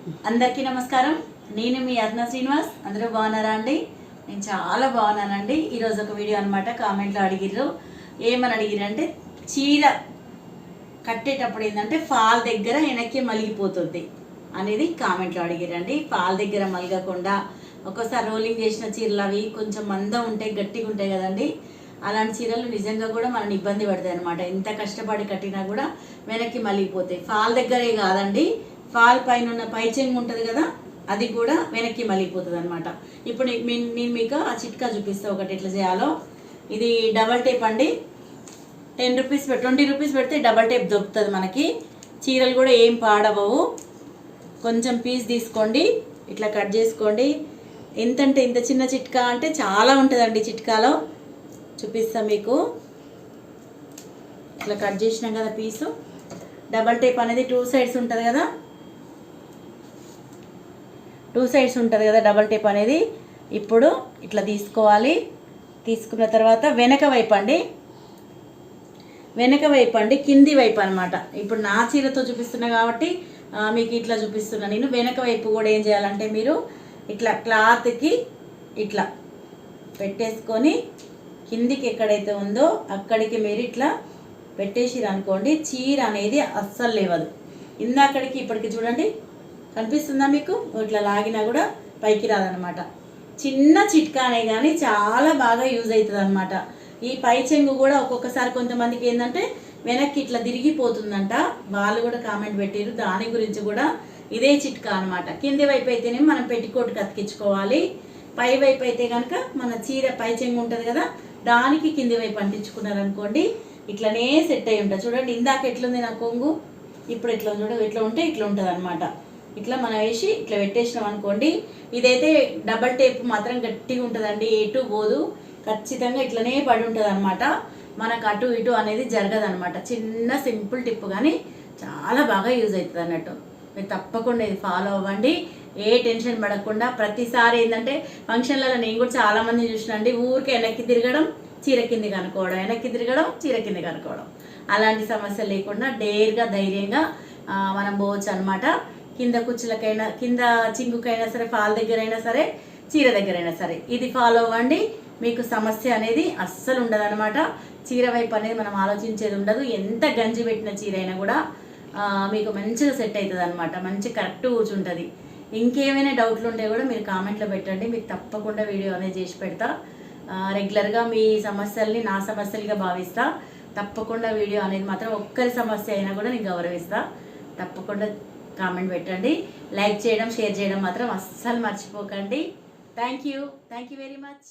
అందరికీ నమస్కారం. నేను మీ అర్ణ శ్రీనివాస్. అందరూ బాగున్నారా అండి? నేను చాలా బాగున్నానండి. ఈరోజు ఒక వీడియో అనమాట. కామెంట్లో అడిగిర్రు, ఏమని అడిగిరంటే చీర కట్టేటప్పుడు ఏంటంటే ఫాల్ దగ్గర వెనక్కి మలిగిపోతుంది అనేది కామెంట్లో అడిగిరండి. ఫాల్ దగ్గర మలగకుండా ఒక్కోసారి రోలింగ్ చేసిన చీరలు అవి కొంచెం మందం ఉంటాయి, గట్టిగా ఉంటాయి కదండి. అలాంటి చీరలు నిజంగా కూడా మనల్ని ఇబ్బంది పడతాయి అనమాట. ఎంత కష్టపడి కట్టినా కూడా వెనక్కి మలిగిపోతాయి. ఫాల్ దగ్గరే కాదండి, ఫాల్ పైన ఉన్న పై చెంగు ఉంటుంది కదా, అది కూడా వెనక్కి మలిగిపోతుంది అనమాట. ఇప్పుడు నేను మీకు ఆ చిట్కా చూపిస్తాను ఒకటి ఎట్లా చేయాలో. ఇది డబల్ టేప్ అండి. 10 రూపీస్ 20 రూపీస్ పెడితే డబల్ టేప్ దొరుకుతుంది మనకి. చీరలు కూడా ఏం పాడవవు. కొంచెం పీస్ తీసుకోండి, ఇట్లా కట్ చేసుకోండి. ఎంతంటే ఇంత చిన్న చిట్కా అంటే చాలా ఉంటుందండి. చిట్కాలో చూపిస్తాను మీకు. ఇట్లా కట్ చేసినాం కదా పీసు. డబల్ టేప్ అనేది 2 సైడ్స్ ఉంటుంది కదా, 2 సైడ్స్ ఉంటుంది కదా డబల్ టేప్ అనేది. ఇప్పుడు ఇట్లా తీసుకోవాలి. తీసుకున్న తర్వాత వెనక వైపు అండి, కింది వైపు అనమాట. ఇప్పుడు నా చీరతో చూపిస్తున్నా కాబట్టి మీకు ఇట్లా చూపిస్తున్నా. నేను వెనక వైపు కూడా ఏం చేయాలంటే మీరు ఇట్లా క్లాత్కి ఇట్లా పెట్టేసుకొని కిందికి ఎక్కడైతే ఉందో అక్కడికి మీరు ఇట్లా పెట్టేసిరు అనుకోండి, చీర అనేది అస్సలు లేవదు. ఇందాకడికి ఇప్పటికి చూడండి, కనిపిస్తుందా మీకు? ఇట్లా లాగినా కూడా పైకి రాదనమాట. చిన్న చిట్కానే కానీ చాలా బాగా యూజ్ అవుతుంది అనమాట. ఈ పై చెంగు కూడా ఒక్కొక్కసారి కొంతమందికి ఏంటంటే వెనక్కి ఇట్లా తిరిగిపోతుందంట. వాళ్ళు కూడా కామెంట్ పెట్టారు. దాని గురించి కూడా ఇదే చిట్కా అనమాట. కింది వైపు అయితేనే మనం పెట్టికోట్ అతికించుకోవాలి. పై వైపు అయితే కనుక మన చీర పై చెంగు ఉంటుంది కదా, దానికి కింది వైపు అంటించుకున్నారనుకోండి, ఇట్లనే సెట్ అయి ఉంటుంది. చూడండి ఇందాక ఎట్లుంది నా కొంగు, ఇప్పుడు ఎట్లా చూడండి, ఇట్లా ఉంటే ఇట్లా ఉంటుంది అనమాట. ఇట్లా మనం వేసి ఇట్లా పెట్టేసినాం అనుకోండి. ఇదైతే డబల్ టేప్ మాత్రం గట్టిగా ఉంటుందండి, ఎటు పోదు. ఖచ్చితంగా ఇట్లనే పడి ఉంటుంది అనమాట. మనకు అటు ఇటు అనేది జరగదు అనమాట. చిన్న సింపుల్ టిప్ కానీ చాలా బాగా యూజ్ అవుతుంది అన్నట్టు. మీరు తప్పకుండా ఇది ఫాలో అవ్వండి. ఏ టెన్షన్ పడకుండా. ప్రతిసారి ఏంటంటే ఫంక్షన్లలో నేను కూడా చాలామంది చూసినండి, ఊరికే వెనక్కి తిరగడం, చీర కింది కనుక్కోవడం, వెనక్కి తిరగడం, చీర కింది కనుక్కోవడం. అలాంటి సమస్య లేకుండా డేర్గా ధైర్యంగా మనం పోవచ్చు అనమాట. కింద కుచ్చులకైనా, కింద చింగుకైనా సరే, ఫాల్ దగ్గర అయినా సరే, చీర దగ్గర అయినా సరే ఇది ఫాలో అవ్వండి. మీకు సమస్య అనేది అస్సలు ఉండదు అనమాట. చీర వైపు అనేది మనం ఆలోచించేది ఉండదు. ఎంత గంజి పెట్టిన చీర అయినా కూడా మీకు మంచిగా సెట్ అవుతుంది అనమాట. మంచి కరెక్ట్ కూర్చుంటుంది. ఇంకేమైనా డౌట్లు ఉంటే కూడా మీరు కామెంట్లో పెట్టండి. మీకు తప్పకుండా వీడియో అనేది చేసి పెడతా. రెగ్యులర్గా మీ సమస్యల్ని నా సమస్యలుగా భావిస్తా. తప్పకుండా వీడియో అనేది మాత్రం ఒక్కరి సమస్య అయినా కూడా నేను గౌరవిస్తా. తప్పకుండా కామెంట్ పెట్టండి. లైక్ చేయడం, షేర్ చేయడం మాత్రం అస్సలు మర్చిపోకండి. Thank you very much.